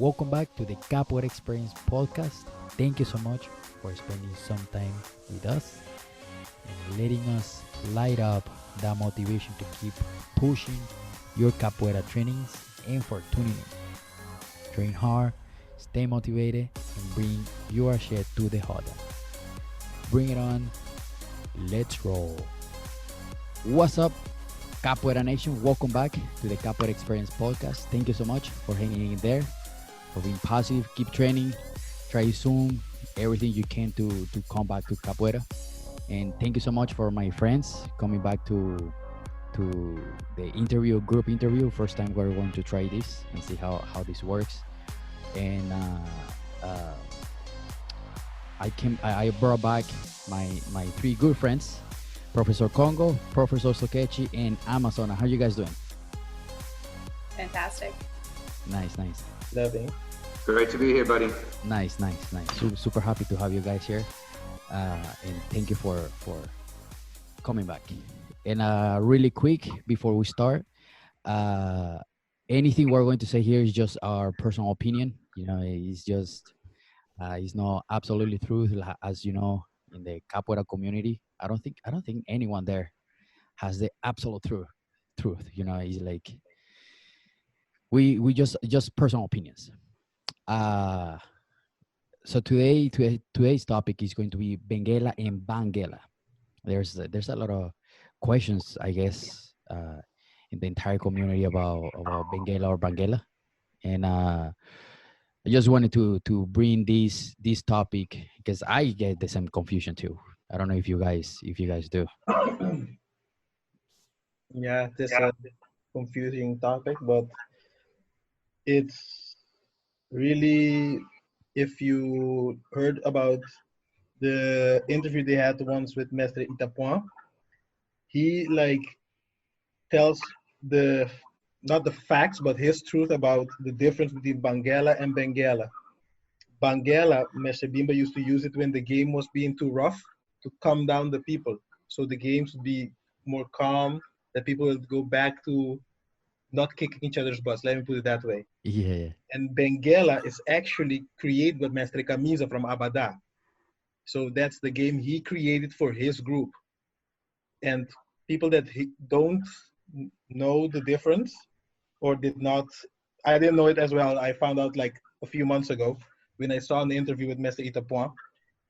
Welcome back to the Capoeira Experience podcast. Thank you so much for spending some time with us and letting us light up that motivation to keep pushing your capoeira trainings and for tuning in. Train hard, stay motivated, and bring your shit to the huddle. Bring it on. Let's roll. What's up, Capoeira Nation? Welcome back to the Capoeira Experience podcast. Thank you so much for hanging in there, for being positive. Keep training. Try Zoom, everything you can to come back to Capoeira. And thank you so much for my friends coming back to the interview, group interview. First time we're going to try this and see how this works. And I brought back my three good friends, Professor Congo, Professor Soquete, and Amazona. How you guys doing? Fantastic. Nice. Loving. Great to be here, buddy. Nice. Super happy to have you guys here. And thank you for coming back. And really quick before we start, anything we're going to say here is just our personal opinion. It's just it's not absolutely true, as you know, in the capoeira community. I don't think anyone there has the absolute truth. It's like we just personal opinions. So today's topic is going to be Benguela and Banguela. There's a lot of questions, I guess, in the entire community about Benguela or Banguela, and I just wanted to bring this topic because I get the same confusion too. I don't know if you guys do. Yeah, this is a confusing topic, but it's really, if you heard about the interview they had once with Mestre Itapuan, he tells the not the facts but his truth about the difference between Banguela and Benguela. Banguela, Mestre Bimba used to use it when the game was being too rough to calm down the people, so the games would be more calm, that people would go back to not kicking each other's butts. Let me put it that way. Yeah. And Benguela is actually created by Mestre Camisa from Abada. So that's the game he created for his group. And people that don't know the difference or did not, I didn't know it as well. I found out like a few months ago when I saw an interview with Mestre Itapuan.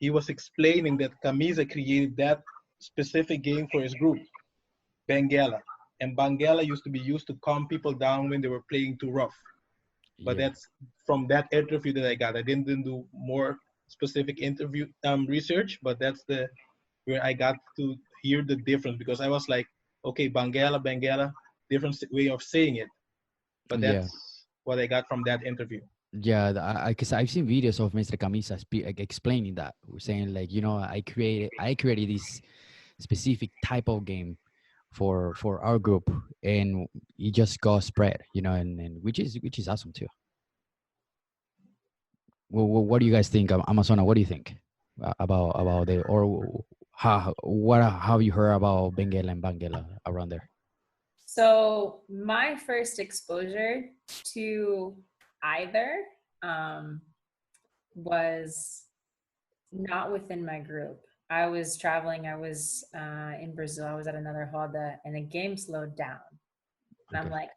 He was explaining that Camisa created that specific game for his group, Benguela. And Banguela used to be used to calm people down when they were playing too rough. But Yeah. that's from that interview that I got. I didn't do more specific interview research, but that's where I got to hear the difference, because I was like, okay, Banguela, different way of saying it. But Yeah. that's what I got from that interview. Yeah, because I've seen videos of Mr. Camisa explaining that, saying like, I created this specific type of game for our group, and it just got spread, and which is awesome too. Well, what do you guys think, Amazona? What do you think about the, or how have you heard about Benguela and Banguela around there? So my first exposure to either was not within my group. I was traveling. I was in Brazil. I was at another roda, and the game slowed down. And I'm Okay. like,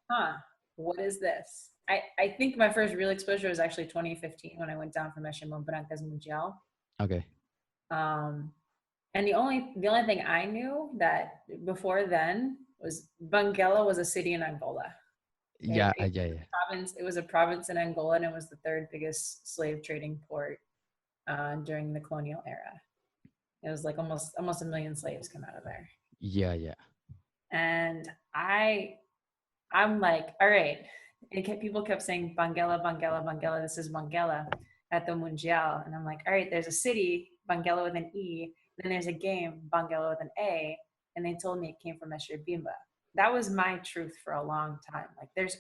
what is this? I think my first real exposure was actually 2015 when I went down for Meshimon Brancas Mundial. Okay. And the only thing I knew that before then was Banguela was a city in Angola. Yeah. It was a province in Angola, and it was the third biggest slave trading port during the colonial era. It was like almost 1 million slaves come out of there. Yeah. And I'm like, all right. People kept saying Banguela. This is Banguela at the Mundial. And I'm like, all right, there's a city, Banguela with an E. Then there's a game, Banguela with an A. And they told me it came from Mestre Bimba. That was my truth for a long time. Like there's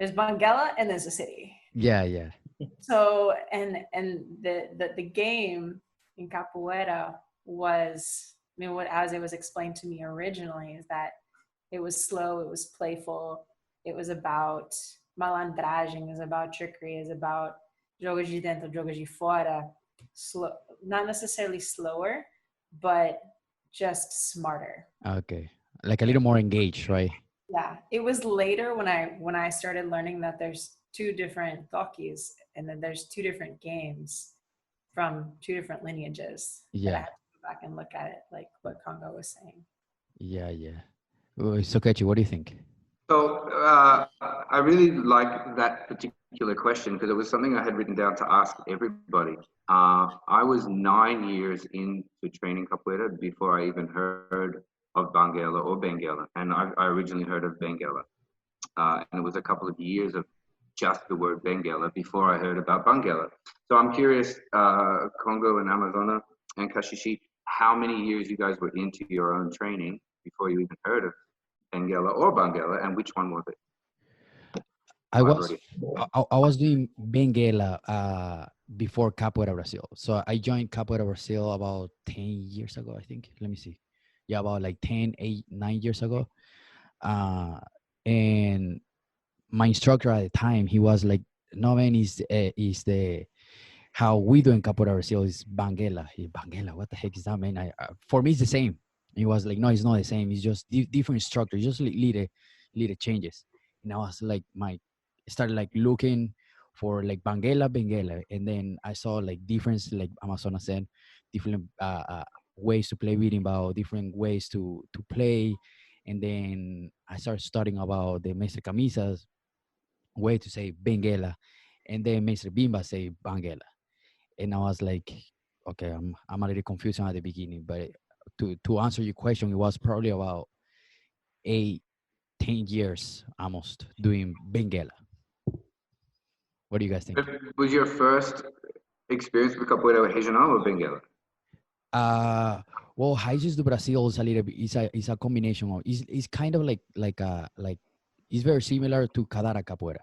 Banguela and there's a city. Yeah. So, and the game in capoeira was, as it was explained to me originally, is that it was slow, it was playful, it was about malandragem, is about trickery, is about jogos de dentro, jogos de fora. Slow, not necessarily slower, but just smarter. Okay. Like a little more engaged, right? Yeah, it was later when I started learning that there's two different tokis and then there's two different games from two different lineages that I Yeah. had to go back and look at it, like what Congo was saying. Yeah, yeah. Sokechi, what do you think? So I really like that particular question because it was something I had written down to ask everybody. I was 9 years into training capoeira before I even heard of Banguela or Benguela, and I originally heard of Benguela, and it was a couple of years of just the word Benguela before I heard about Banguela. So I'm curious, Congo and Amazona and Kashishi, how many years you guys were into your own training before you even heard of Benguela or Banguela, and which one was it? I was Already. I was doing Benguela before Capoeira Brazil. So I joined Capoeira Brazil about 10 years ago, I think. Let me see. Yeah, about like 10, 8, 9 years ago. And my instructor at the time, he was like, no man, is the how we do in Capoeira Brazil is Banguela. Banguela, what the heck is that, man? For me, it's the same. He was like, no, it's not the same. It's just different structure, just little changes. And I was like, started like looking for like Banguela, and then I saw like difference, like Amazona said, different ways to play berimbau, different ways to play, and then I started studying about the Mestre Camisas way to say Benguela, and then Mestre Bimba say Banguela, and I was like, okay, I'm a little confused at the beginning, but to answer your question, it was probably about 8, 10 years almost doing Benguela. What do you guys think? Was your first experience with capoeira regional or Benguela? Well, Raízes do Brasil is a little bit, is a combination of, it's kind of like it's very similar to Kadara Capoeira.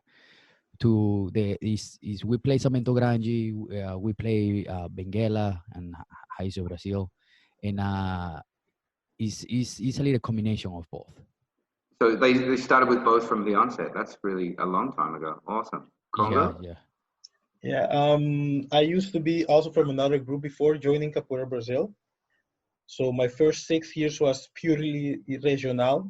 To the is we play Samento Grande, we play Benguela and Raízes do Brasil, and is a little combination of both. So they started with both from the onset. That's really a long time ago. Awesome. Yeah, Congo? yeah. Yeah, I used to be also from another group before joining Capoeira Brazil. So my first 6 years was purely regional.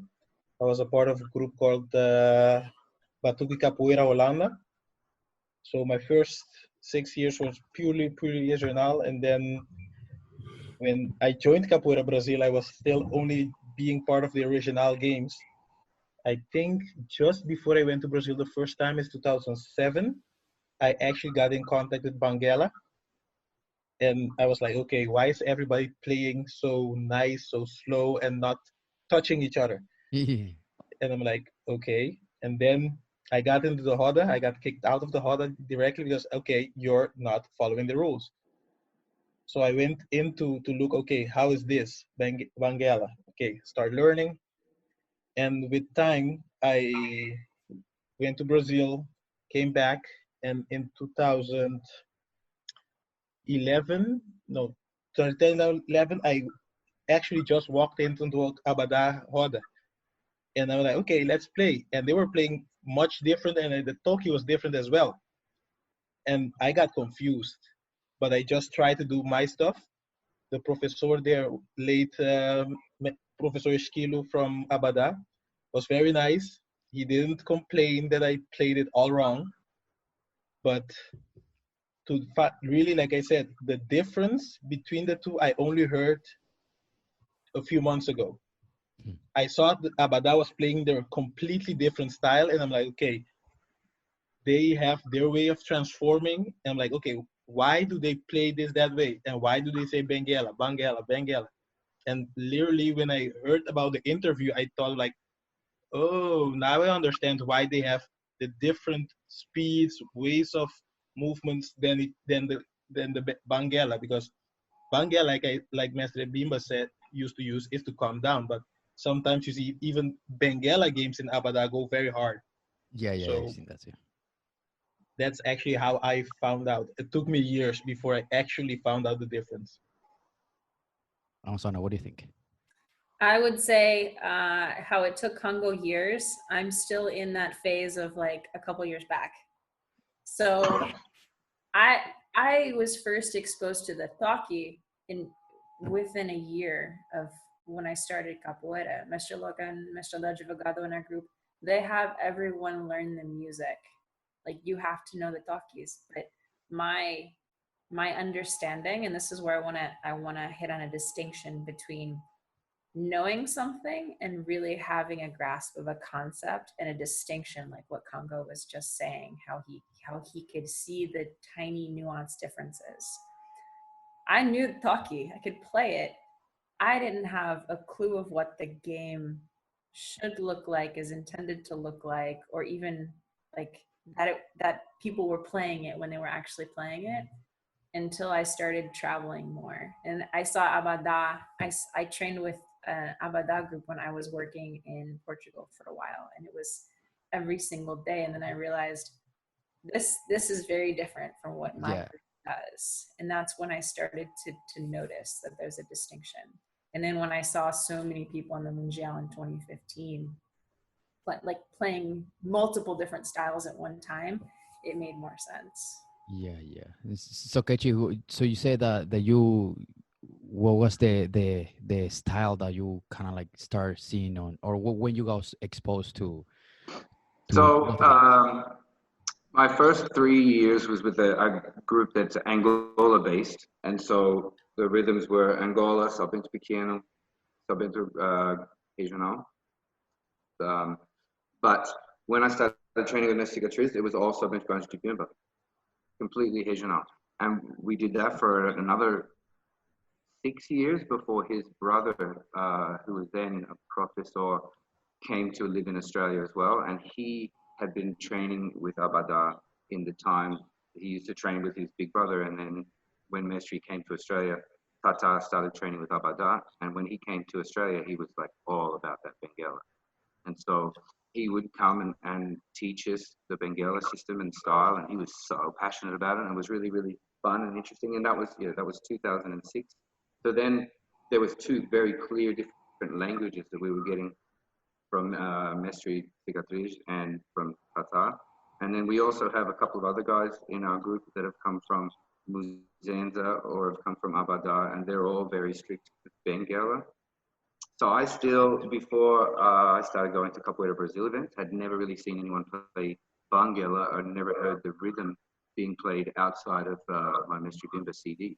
I was a part of a group called Batuque Capoeira Holanda. So my first 6 years was purely regional, and then when I joined Capoeira Brazil, I was still only being part of the regional games. I think just before I went to Brazil the first time is 2007. I actually got in contact with Banguela, and I was like, okay, why is everybody playing so nice, so slow, and not touching each other? And I'm like, okay. And then I got into the Roda. I got kicked out of the Roda directly because, okay, you're not following the rules. So I went in to look, okay, how is this? Banguela. Okay, start learning. And with time, I went to Brazil, came back, and in 2011, no, 2011, I actually just walked into Abada Roda. And I was like, okay, let's play. And they were playing much different, and the Toki was different as well. And I got confused, but I just tried to do my stuff. The professor there, late Professor Esquilo from Abada, was very nice. He didn't complain that I played it all wrong, but really, like I said, the difference between the two, I only heard a few months ago. I saw that Abada was playing their completely different style, and I'm like, okay, they have their way of transforming. And I'm like, okay, why do they play this that way? And why do they say Benguela, Banguela, Benguela? And literally, when I heard about the interview, I thought like, oh, now I understand why they have the different speeds, ways of movements than the Banguela, because Banguela, like Mestre Bimba said, used to use is to calm down, but sometimes you see even Benguela games in Abada go very hard. Yeah, I've So seen that too. that's actually how I found out. It took me years before I actually found out the difference. Amazona, what do you think? I would say how it took Congo years. I'm still in that phase of like a couple years back. So I I was first exposed to the Thaki in within a year of when I started capoeira. Mr. Logan, Mr. Advogado in our group, they have everyone learn the music. Like you have to know the Thakis. But my my understanding, and this is where I wanna hit on a distinction between knowing something and really having a grasp of a concept and a distinction, like what Congo was just saying, how he could see the tiny nuanced differences. I knew the talkie, I could play it. I didn't have a clue of what the game should look like, is intended to look like, or even like that people were playing it when they were actually playing it, until I started traveling more. And I saw Abada. I trained with an Abada group when I was working in Portugal for a while, and it was every single day. And then I realized this is very different from what my group does. And that's when I started to notice that there's a distinction. And then when I saw so many people in the Mundial in 2015, like playing multiple different styles at one time, it made more sense. Yeah. So Kechi, so you said that you, what was the style that you kind of like start seeing on, or when you got exposed to So both of them? my first 3 years was with a group that's Angola based, and so the rhythms were Angola, Sabento Pequeno, Sabento Regional. Um, but when I started training with Cicatriz, it was all Sabento Banjo de Bimba, completely regional, and we did that for another 6 years before his brother, who was then a professor, came to live in Australia as well, and he had been training with Abada in the time he used to train with his big brother, and then when Mestre came to Australia, Tata started training with Abada, and when he came to Australia, he was like all about that Benguela, and so he would come and teach us the Benguela system and style, and he was so passionate about it, and it was really, really fun and interesting, and that was 2006. So then there was two very clear different languages that we were getting from Mestre Cicatriz and from Tata. And then we also have a couple of other guys in our group that have come from Muzenza or have come from Abada, and they're all very strict with Benguela. So I still, before I started going to Capoeira Brazil events, had never really seen anyone play Banguela or never heard the rhythm being played outside of my Mestre Bimba CD.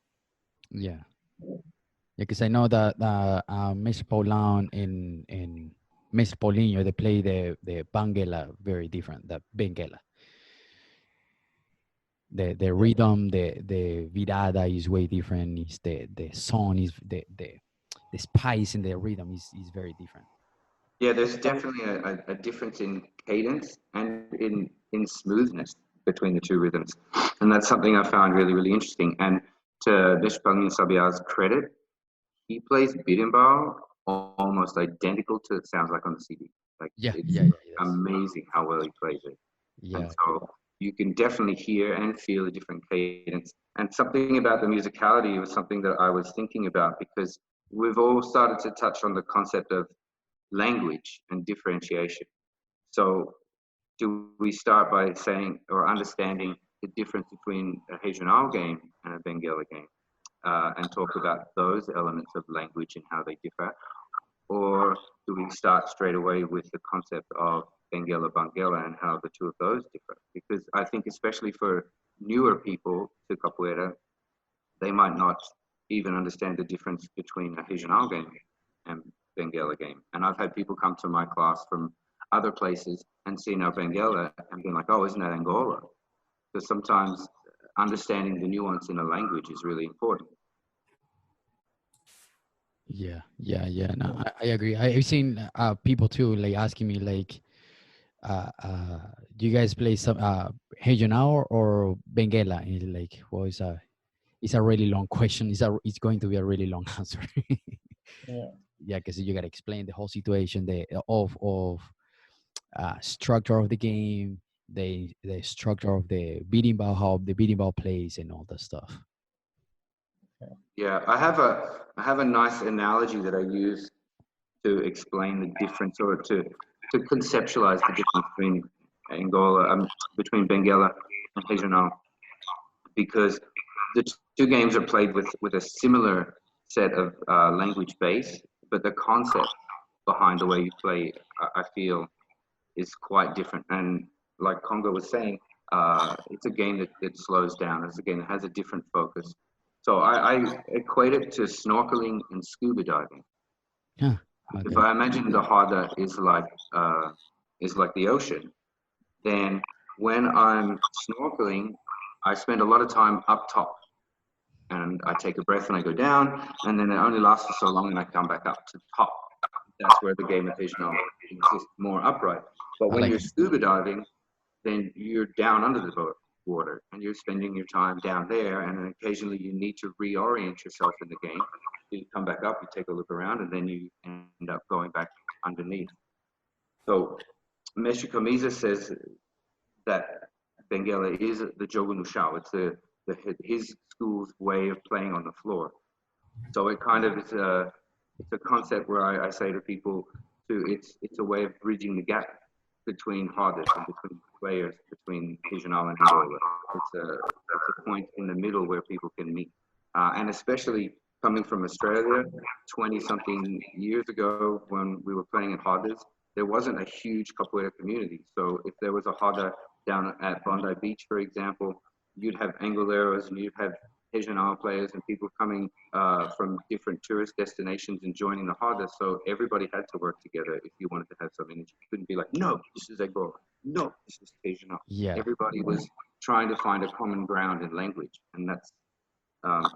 Yeah, because I know that Miss Paulin in Miss Paulinho, they play the Banguela very different. The Benguela, the rhythm, the virada is way different. Is the song is the spice in the rhythm is very different. Yeah, there's definitely a difference in cadence and in smoothness between the two rhythms. And that's something I found really, really interesting. And to Vishpalin Sabia's credit, he plays berimbau almost identical to it sounds like on the CD. Like it's Yes. amazing how well he plays it. And Yeah, so you can definitely hear and feel a different cadence. And something about the musicality was something that I was thinking about because we've all started to touch on the concept of language and differentiation. So do we start by saying or understanding the difference between a regional game and a Benguela game and talk about those elements of language and how they differ? Or do we start straight away with the concept of Benguela, Banguela and how the two of those differ? Because I think especially for newer people to capoeira, they might not even understand the difference between a regional game and Benguela game. And I've had people come to my class from other places and seen our Benguela and been like, oh, isn't that Angola? Because sometimes understanding the nuance in a language is really important. yeah. No, I agree. I've seen people too, like asking me like, do you guys play some regional or Benguela? And like, well, it's a really long question. It's going to be a really long answer. Yeah. Yeah, because you gotta explain the whole situation, the of structure of the game, the structure of the beating ball, how the beating ball plays, and all that stuff. Yeah, I have a nice analogy that I use to explain the difference or to conceptualize the difference between between Benguela and Regional, because the two games are played with a similar set of language base, but the concept behind the way you play, I feel, is quite different. And like Congo was saying, it's a game that slows down. It's a game that has a different focus. So I equate it to snorkeling and scuba diving. Huh. If Okay. I imagine the harder is like the ocean, then when I'm snorkeling, I spend a lot of time up top, and I take a breath and I go down, and then it only lasts for so long, and I come back up to the top. That's where the gamification exists more upright. But I when like you're it. scuba diving, then you're down under the water, and you're spending your time down there, and then occasionally you need to reorient yourself in the game. You come back up, you take a look around, and then you end up going back underneath. So Mestre Camisa says that Benguela is the jogo no chão. It's his school's way of playing on the floor. So it kind of is it's a concept where I say to people, it's a way of bridging the gap between hardest and between players, between Regional and Angola. It's a point in the middle where people can meet. And especially coming from Australia 20 something years ago when we were playing at Harders, there wasn't a huge capoeira community. So if there was a Harder down at Bondi Beach, for example, you'd have Angoleros and you'd have Regional players and people coming from different tourist destinations and joining the Harder. So everybody had to work together if you wanted to have some energy. You couldn't be like, no, this is Angola. No, this is Regional. Yeah. Everybody was trying to find a common ground in language. And that's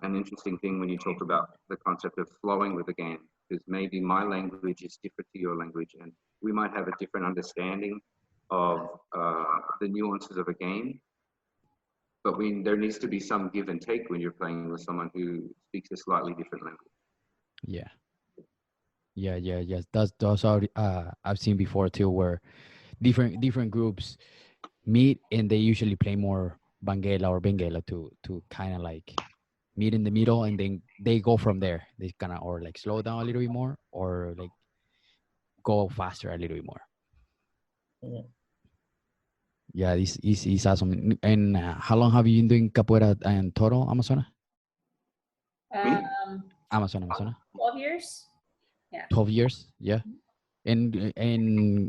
an interesting thing when you talk about the concept of flowing with the game, because maybe my language is different to your language, and we might have a different understanding of the nuances of a game, but there needs to be some give and take when you're playing with someone who speaks a slightly different language. Yeah. Yes. That's already, I've seen before too, where different groups meet and they usually play more Banguela or Benguela to kind of like meet in the middle, and then they go from there. They kind of or like slow down a little bit more or like go faster a little bit more. Yeah. Yeah, this is awesome. And how long have you been doing capoeira in total, Amazona? Me? Amazona. 12 years. 12 years. Yeah. And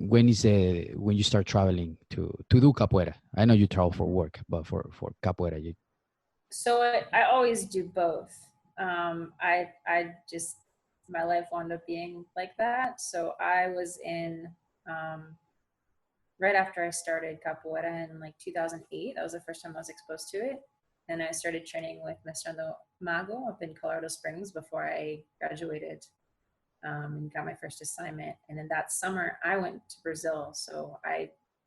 when is when you start traveling to do capoeira? I know you travel for work, but for capoeira, you... So I always do both. I just, my life wound up being like that. So I was in, right after I started capoeira in like 2008, that was the first time I was exposed to it. And I started training with Mestrando Mago up in Colorado Springs before I graduated and got my first assignment. And then that summer I went to Brazil. So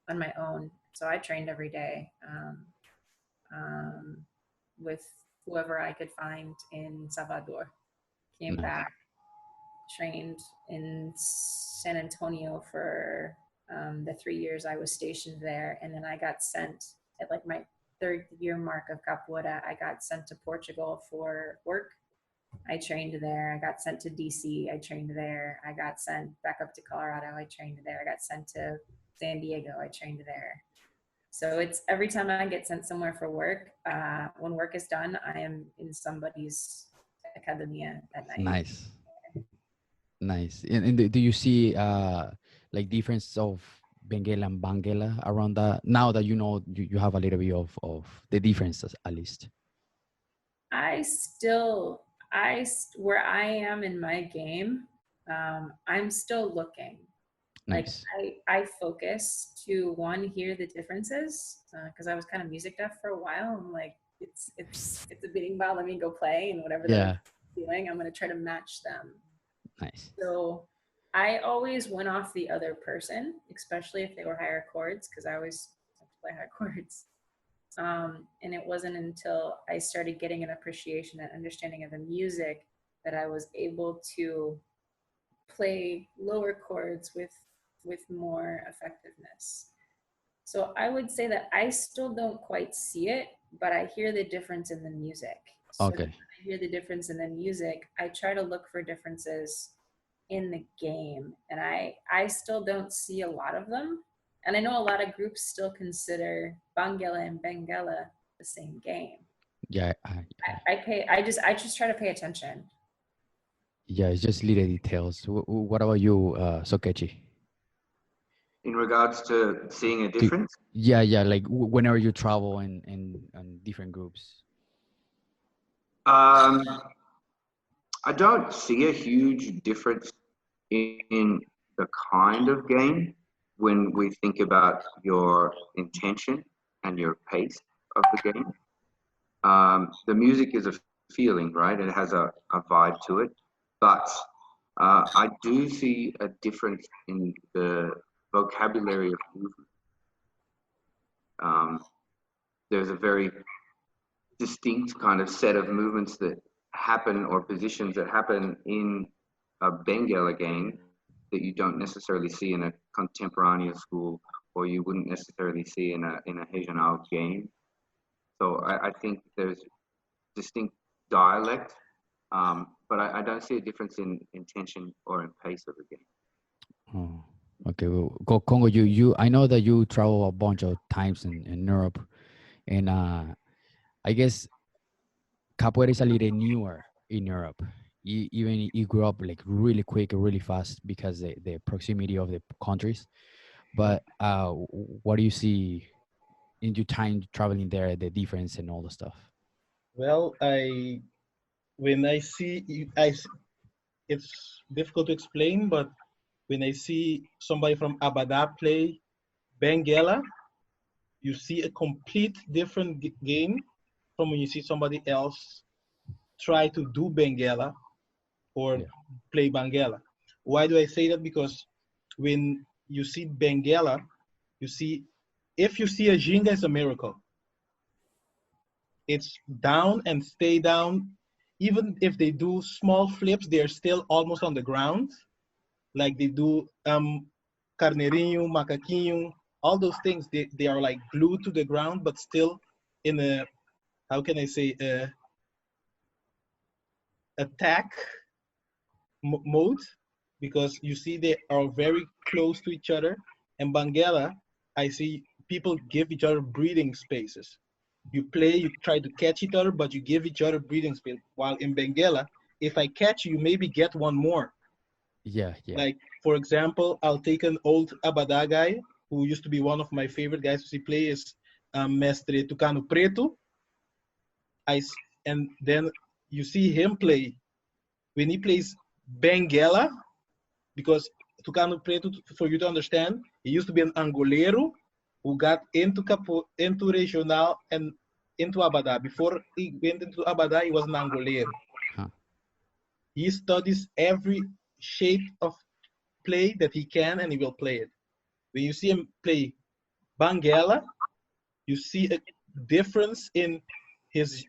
on my own, so I trained every day with whoever I could find in Salvador. Came Nice. back, trained in San Antonio for the 3 years I was stationed there. And then I got sent at like my 3rd year mark of capoeira, I got sent to Portugal for work. I trained there. I got sent to DC. I trained there. I got sent back up to Colorado. I trained there. I got sent to San Diego. I trained there. So it's every time I get sent somewhere for work, when work is done, I am in somebody's academia at night. Nice. And do you see like difference of Benguela and Banguela around that now that you know you have a little bit of the differences at least? Where I am in my game, I'm still looking. Nice. Like I focus to hear the differences because I was kind of music deaf for a while. I'm like, it's a beating ball. Let me go play, and whatever they're doing, I'm gonna try to match them. Nice. So I always went off the other person, especially if they were higher chords, because I always have to play higher chords. And it wasn't until I started getting an appreciation and understanding of the music that I was able to play lower chords with more effectiveness. So I would say that I still don't quite see it, but I hear the difference in the music. So Okay. when I hear the difference in the music, I try to look for differences in the game, and I still don't see a lot of them. And I know a lot of groups still consider Banguela and Benguela the same game. Yeah, I just try to pay attention. yeah, it's just little details. What about you, Sokechi? In regards to seeing a Do, difference, yeah, like whenever you travel in different groups. um, I don't see a huge difference in the kind of game when we think about your intention and your pace of the game. The music is a feeling, right? It has a vibe to it. But I do see a difference in the vocabulary of movement. Um, there's a very distinct kind of set of movements that happen or positions that happen in a Benguela game that you don't necessarily see in a contemporaneous school, or you wouldn't necessarily see in a regional game. So I think there's distinct dialect, but I don't see a difference in intention or in pace of the game. Oh, okay. Well, Congo, I know that you travel a bunch of times in Europe, and I guess capoeira is a little newer in Europe. Even it grew up like really quick, really fast because the proximity of the countries. But what do you see in your time traveling there, the difference and all the stuff? Well, when I see it's difficult to explain, but when I see somebody from Abada play Benguela, you see a complete different game from when you see somebody else try to do Benguela or Yeah. play Banguela. Why do I say that? Because when you see Benguela, you see, if you see a Jinga, it's a miracle. It's down and stay down. Even if they do small flips, they're still almost on the ground. Like they do carneirinho, macaquinho, all those things, they are like glued to the ground, but still in a, how can I say, attack mode, because you see they are very close to each other. And Banguela, I see people give each other breathing spaces. You play, you try to catch each other, but you give each other breathing space. While in Benguela, if I catch you, maybe get one more. Yeah, yeah. Like, for example, I'll take an old Abada guy who used to be one of my favorite guys to see play, is Mestre Tucano Preto. And then you see him play. When he plays Benguela, because Tucano Preto, for you to understand, he used to be an Angolero who got into Regional and into Abada. Before he went into Abada, he was an Angolero. Huh. He studies every shape of play that he can, and he will play it. When you see him play Banguela, you see a difference in his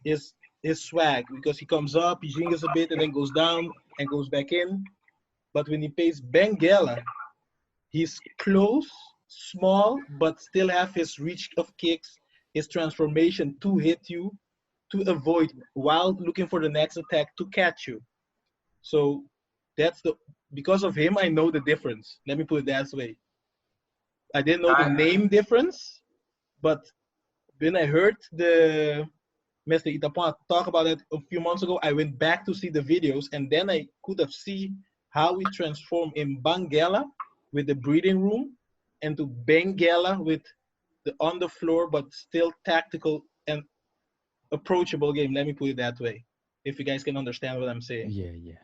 swag, because he comes up, he jingles a bit, and then goes down and goes back in. But when he plays Benguela, he's close, small, but still have his reach of kicks, his transformation to hit you, to avoid, while looking for the next attack to catch you. So that's the, because of him, I know the difference. Let me put it that way. I didn't know the name difference, but when I heard the Mr. Itapon talk about it a few months ago, I went back to see the videos, and then I could have seen how we transformed in Banguela with the breathing room, and to Benguela with the on the floor but still tactical and approachable game. Let me put it that way, if you guys can understand what I'm saying. Yeah, yeah.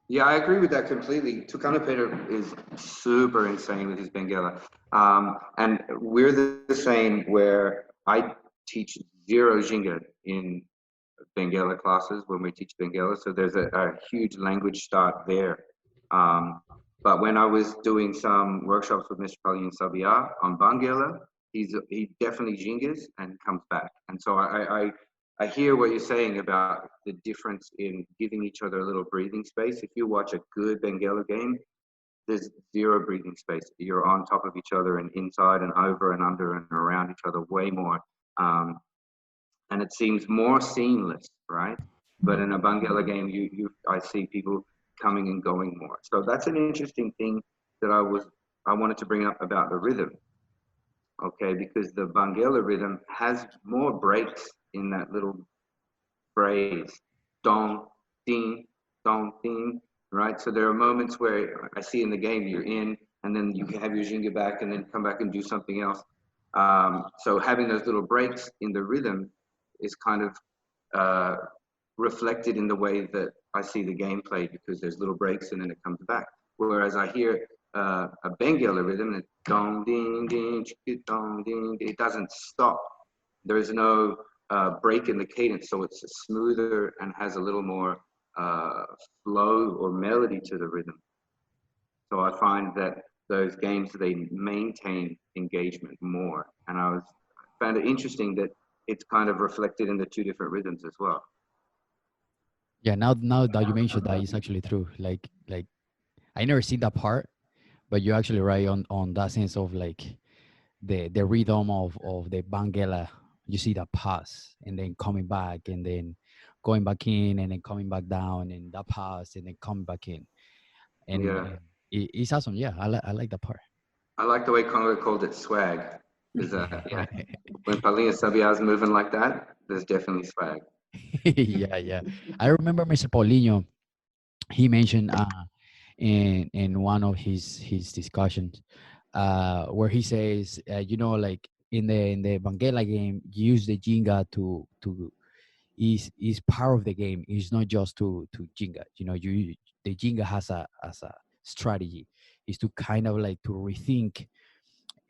Yeah, I agree with that completely. Tucano Peter is super insane with his Benguela. And we're the same, where I teach zero Jinga in Benguela classes when we teach Benguela. So there's a huge language start there. But when I was doing some workshops with Mr. Pauline Sabia on Banguela, he definitely Jingas and comes back. And so I hear what you're saying about the difference in giving each other a little breathing space. If you watch a good Benguela game, there's zero breathing space. You're on top of each other and inside and over and under and around each other way more. And it seems more seamless, right? But in a Banguela game, I see people coming and going more. So that's an interesting thing that I wanted to bring up about the rhythm. Okay, because the Banguela rhythm has more breaks in that little phrase, dong, ding, dong, ding, right? So there are moments where I see in the game you're in, and then you can have your jinga back and then come back and do something else. So having those little breaks in the rhythm is kind of reflected in the way that I see the game played, because there's little breaks and then it comes back. Whereas I hear a Benguela rhythm, it's dong, ding, ding, dong, ding, it doesn't stop. There is no break in the cadence, so it's smoother and has a little more flow or melody to the rhythm. So I find that those games, they maintain engagement more, and found it interesting that it's kind of reflected in the two different rhythms as well. Yeah, now that you mentioned that, it's actually true. Like I never seen that part, but you're actually right on that sense of like the rhythm of the Banguela. You see that pass and then coming back and then going back in and then coming back down and that pass and then coming back in. And, Yeah, and it's awesome. Yeah, I like that part. I like the way Congo called it swag, because yeah, when Paulinho Sabia's moving like that, there's definitely swag. Yeah, yeah. I remember Mr. Paulinho, he mentioned in one of his discussions where he says like in the Banguela game, use the Jenga to is part of the game. It's not just to Jenga. The Jenga has a strategy, is to kind of like to rethink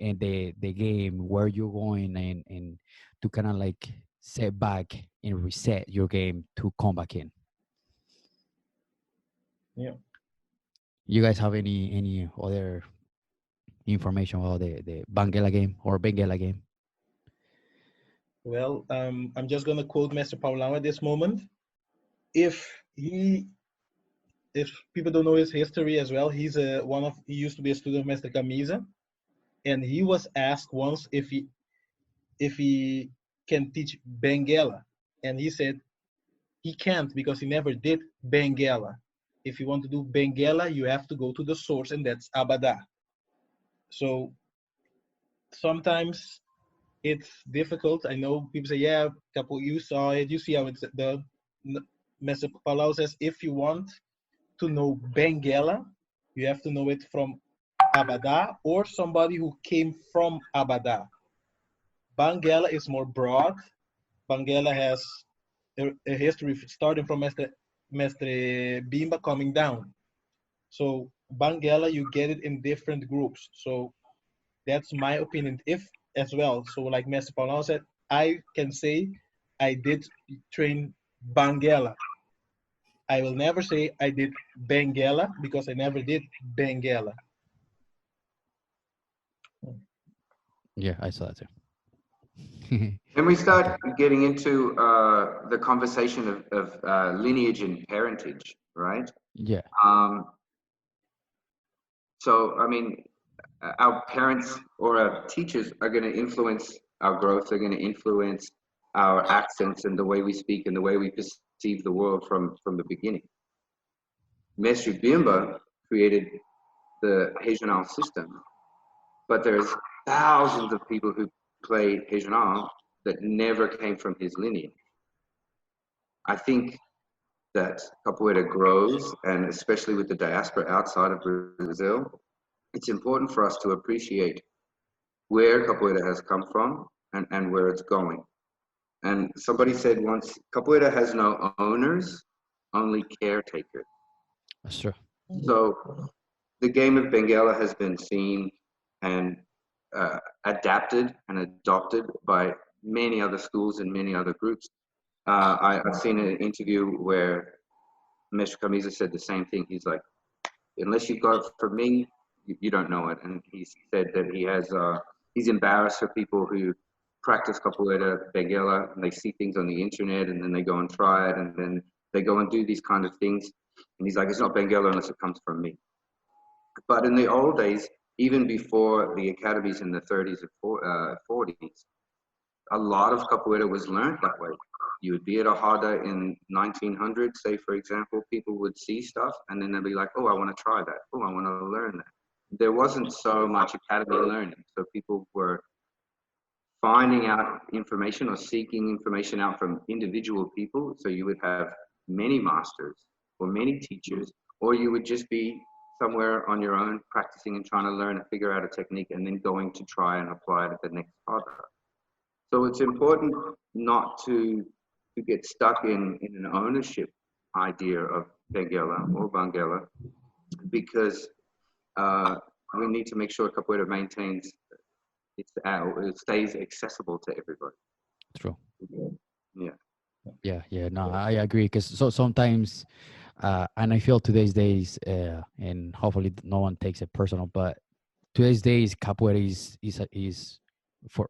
and the game, where you're going, and to kind of like set back and reset your game to come back in. Yeah. You guys have any other information about the Banguela game or Benguela game? Well, I'm just gonna quote Master Paulão at this moment. If he, if people don't know his history as well, he used to be a student of Master Camisa, and he was asked once if he can teach Benguela, and he said he can't because he never did Benguela. If you want to do Benguela, you have to go to the source, and that's Abada. So sometimes it's difficult. I know people say, yeah, couple, you saw it, you see how it's the Mr. Palau says, if you want to know Benguela, you have to know it from Abada or somebody who came from Abada. Banguela is more broad. Banguela has a history starting from Mestre Bimba coming down. So Banguela, you get it in different groups. So that's my opinion. If as well, so like Mestre Paulo said, I can say I did train Banguela. I will never say I did Benguela because I never did Benguela. Yeah, I saw that too. Then we start Okay. getting into the conversation of lineage and parentage, right? Yeah. Um, so, I mean, our parents or our teachers are going to influence our growth. They're going to influence our accents and the way we speak and the way we perceive the world from the beginning. Mestre Bimba created the regional system, but there's thousands of people who play regional that never came from his lineage. I think that capoeira grows, and especially with the diaspora outside of Brazil, it's important for us to appreciate where capoeira has come from and where it's going. And somebody said once, capoeira has no owners, only caretakers. That's true. So the game of Benguela has been seen and adapted and adopted by many other schools and many other groups. I've seen an interview where Mr. Camisa said the same thing. He's like, unless you got it from me, you don't know it. And he said that he's embarrassed for people who practice capoeira, Benguela, and they see things on the internet and then they go and try it and then they go and do these kind of things. And he's like, it's not Benguela unless it comes from me. But in the old days, even before the academies in the 30s and 40s, a lot of capoeira was learned that way. You would be at a Hada in 1900, say, for example, people would see stuff and then they'd be like, oh, I want to try that. Oh, I want to learn that. There wasn't so much academy learning. So people were finding out information or seeking information out from individual people. So you would have many masters or many teachers, or you would just be somewhere on your own practicing and trying to learn and figure out a technique and then going to try and apply it at the next Hada. So it's important not to get stuck in an ownership idea of Benguela or Banguela, because we need to make sure Capoeira maintains it stays accessible to everybody. True. Yeah. Yeah. No, I agree. Because sometimes, and I feel today's days, and hopefully no one takes it personal, but today's days capoeira is for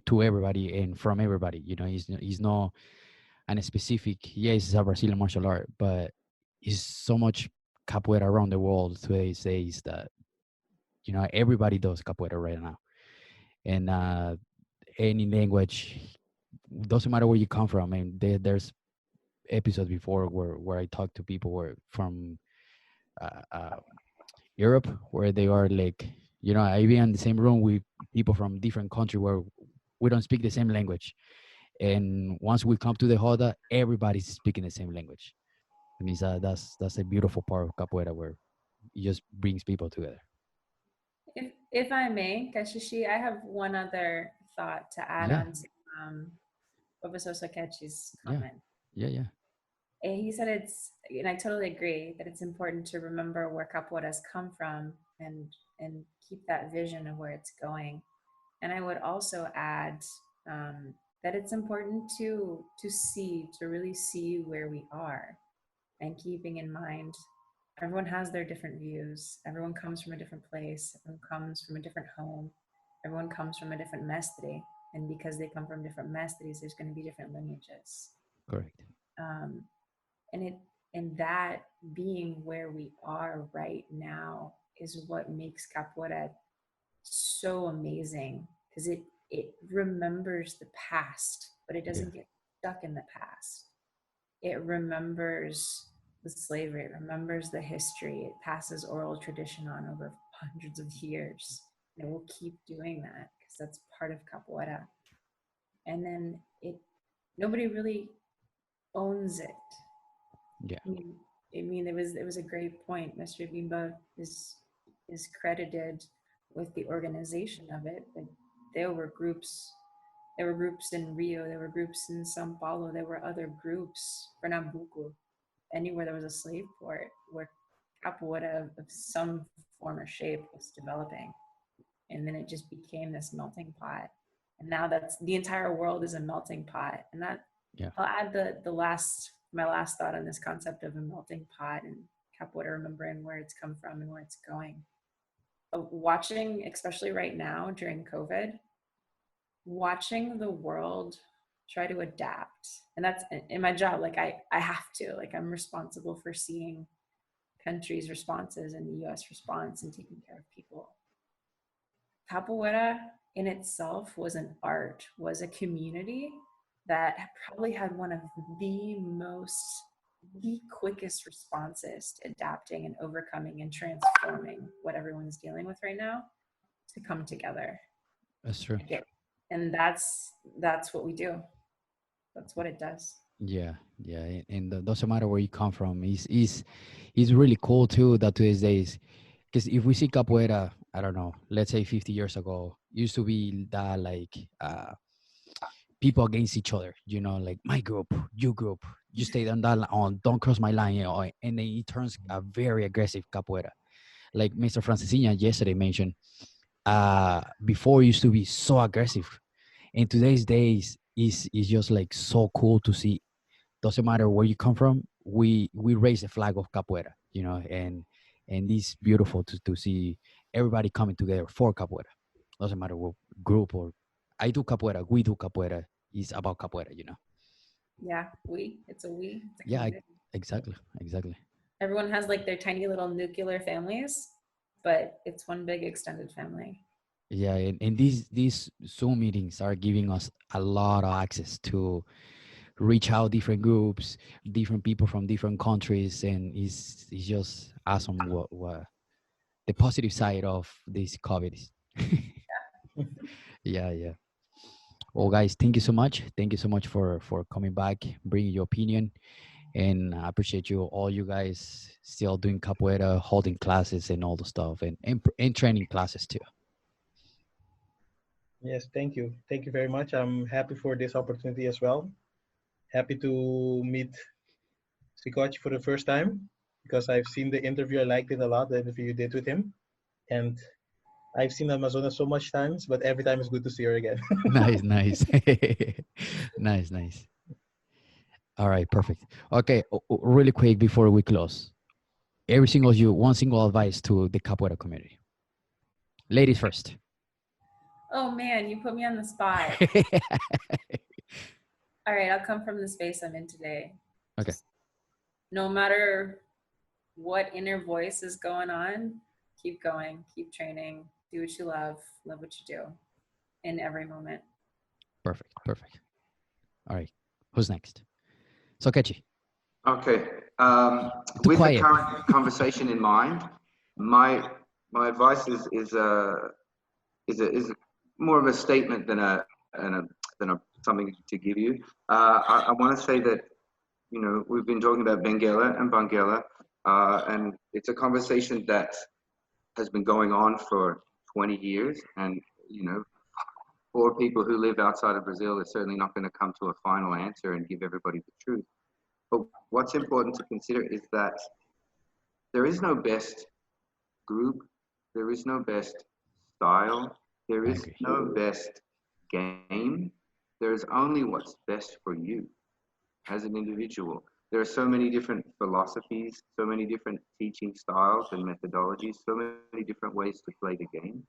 to everybody and from everybody. He's not an specific. Yes, it's a Brazilian martial art, but it's so much capoeira around the world today's days that everybody does capoeira right now, and any language doesn't matter where you come from. I mean, there's episodes before where I talk to people where from uh, uh, Europe, where they are like, I be in the same room with people from different country where we don't speak the same language. And once we come to the Hoda, everybody's speaking the same language. I mean, that's a beautiful part of capoeira where it just brings people together. If I may, Kashishi, I have one other thought to add Yeah. on to Professor Soquete's Yeah. comment. Yeah. And he said and I totally agree that it's important to remember where capoeira has come from and keep that vision of where it's going. And I would also add that it's important to really see where we are, and keeping in mind everyone has their different views. Everyone comes from a different place. Everyone comes from a different home. Everyone comes from a different mestre. And because they come from different mestres, there's going to be different lineages. Correct. Um, and that being where we are right now is what makes capoeira so amazing, because it remembers the past, but it doesn't get stuck in the past. It remembers the slavery, it remembers the history, it passes oral tradition on over hundreds of years. And it will keep doing that because that's part of capoeira. And then nobody really owns it. Yeah. I mean, it was a great point. Mr. Bimba is credited with the organization of it, but there were groups. There were groups in Rio. There were groups in São Paulo. There were other groups, Pernambuco, anywhere there was a slave port where capoeira of some form or shape was developing, and then it just became this melting pot. And now that's the entire world is a melting pot, and that I'll add my last thought on this concept of a melting pot and capoeira remembering where it's come from and where it's going. Watching, especially right now during COVID, watching the world try to adapt. And that's in my job. Like I have to, like I'm responsible for seeing countries' responses and the US response and taking care of people. Capoeira in itself was an art, was a community that probably had one of the quickest responses to adapting and overcoming and transforming what everyone's dealing with right now to come together. That's true. And that's what we do. That's what it does. Yeah. And doesn't matter where you come from. It's really cool too that today's days, because if we see capoeira, I don't know, let's say 50 years ago, used to be that like people against each other, like my group, you group, you stay on that on, don't cross my line, and then it turns a very aggressive capoeira. Like Mr. Francesina yesterday mentioned, before it used to be so aggressive. In today's days is just like so cool to see. Doesn't matter where you come from, we raise the flag of capoeira, and it's beautiful to see everybody coming together for capoeira. Doesn't matter what group or I do capoeira, we do capoeira. It's about capoeira. Yeah, it's a we. It's a yeah, exactly. Everyone has like their tiny little nuclear families, but it's one big extended family. Yeah, and these Zoom meetings are giving us a lot of access to reach out different groups, different people from different countries, and it's just awesome what the positive side of this COVID is. Yeah, yeah. Well, guys, thank you so much. Thank you so much for coming back, bringing your opinion, and I appreciate you all. You guys still doing capoeira, holding classes, and all the stuff, and training classes too. Yes, thank you. Thank you very much. I'm happy for this opportunity as well. Happy to meet Sikoch for the first time because I've seen the interview. I liked it a lot, the interview you did with him. And I've seen Amazonas so much times, but every time it's good to see her again. Nice, nice, nice, nice. All right, perfect. Okay, really quick before we close, one single advice to the capoeira community. Ladies first. Oh man, you put me on the spot. All right, I'll come from the space I'm in today. Okay. No matter what inner voice is going on, keep going, keep training, do what you love what you do in every moment. Perfect, perfect. All right, who's next? Soquete. Okay. Too With the quiet. current conversation in mind, my advice is more of a statement than a something to give you. I want to say that we've been talking about Benguela and Banguela, and it's a conversation that has been going on for 20 years, and for people who live outside of Brazil, it's certainly not going to come to a final answer and give everybody the truth. But what's important to consider is that there is no best group, there is no best style, there I is agree. no best game. There is only what's best for you as an individual. There are so many different philosophies, so many different teaching styles and methodologies, so many different ways to play the game.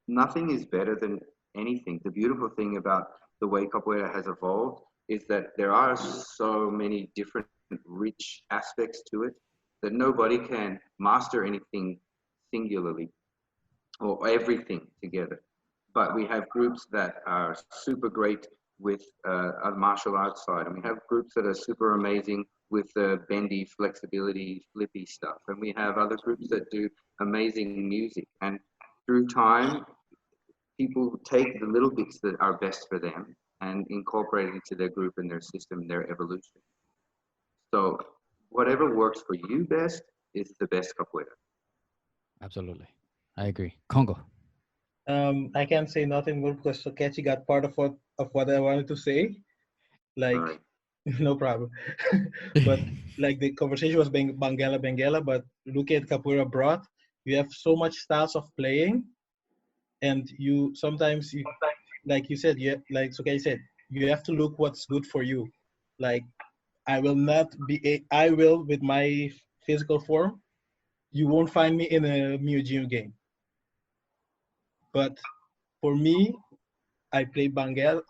Nothing is better than anything. The beautiful thing about the way capoeira has evolved is that there are so many different rich aspects to it that nobody can master anything singularly or everything together. But we have groups that are super great with a martial arts side, and we have groups that are super amazing with bendy, flexibility, flippy stuff, and we have other groups that do amazing music. And through time, people take the little bits that are best for them and incorporate it into their group and their system and their evolution. So whatever works for you best is the best capoeira. Absolutely. I agree. Congo. I can't say nothing more because Sokechi got part of what I wanted to say. Like, Right. no problem. But like the conversation was Banguela, Benguela, but look at Capoeira abroad. You have so much styles of playing, and you sometimes you, like you said, like Sokechi said, you have to look what's good for you. Like I will not I will with my physical form. You won't find me in a museum game. But for me, I play Banguela,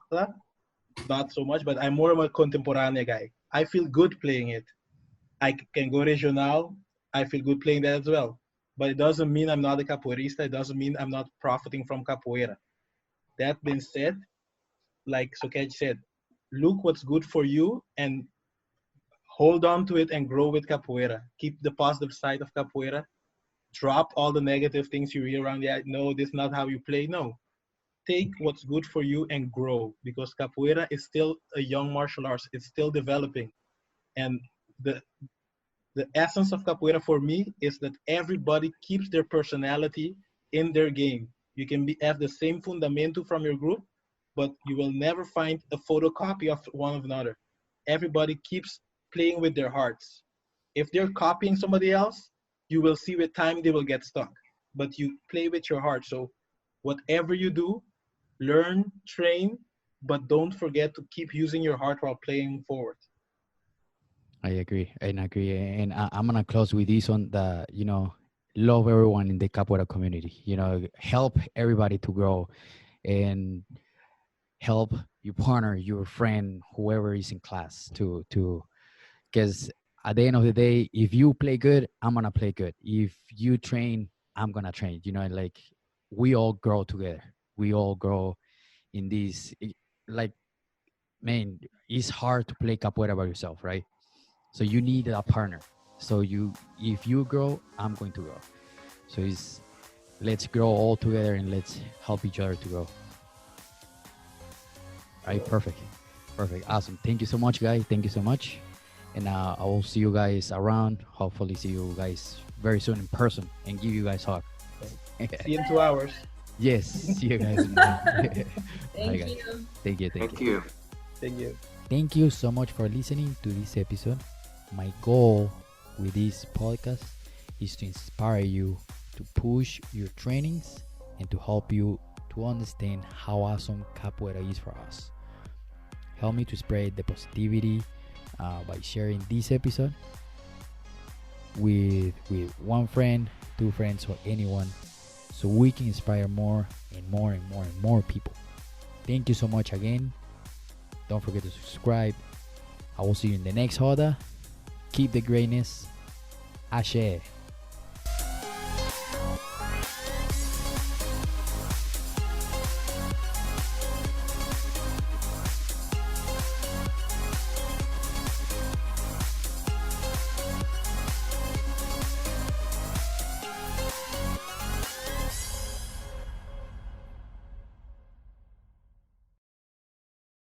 not so much, but I'm more of a contemporánea guy. I feel good playing it. I can go regional. I feel good playing that as well. But it doesn't mean I'm not a capoeirista. It doesn't mean I'm not profiting from capoeira. That being said, like Sokej said, look what's good for you and hold on to it and grow with capoeira. Keep the positive side of capoeira. Drop all the negative things you hear around. Yeah, no, this is not how you play. No, take what's good for you and grow because capoeira is still a young martial arts. It's still developing, and the the essence of capoeira for me is that everybody keeps their personality in their game. You can have the same fundamento from your group, but you will never find a photocopy of one of another. Everybody keeps playing with their hearts. If they're copying somebody else, you will see with time they will get stuck. But you play with your heart. So whatever you do, learn, train, but don't forget to keep using your heart while playing forward. I agree. And I agree. And I'm gonna close with this on the, love everyone in the capoeira community. Help everybody to grow and help your partner, your friend, whoever is in class to because at the end of the day, if you play good, I'm gonna play good. If you train, I'm gonna train. Like we all grow together. We all grow in this like man, it's hard to play capoeira by yourself, right? So you need a partner. So if you grow, I'm going to grow. So it's let's grow all together and let's help each other to grow. All right, perfect, awesome. Thank you so much, guys. Thank you so much, and I will see you guys around. Hopefully, see you guys very soon in person and give you guys a hug. See you in 2 hours. Yes, see you guys. Bye, Thank guys. you. Thank you. Thank you. Thank you. Thank you so much for listening to this episode. My goal with this podcast is to inspire you to push your trainings and to help you to understand how awesome capoeira is for us. Help me to spread the positivity by sharing this episode with one friend, two friends, or anyone, so we can inspire more and more and more and more people. Thank you so much again. Don't forget to subscribe. I will see you in the next Hoda. Keep the greatness. Ashe.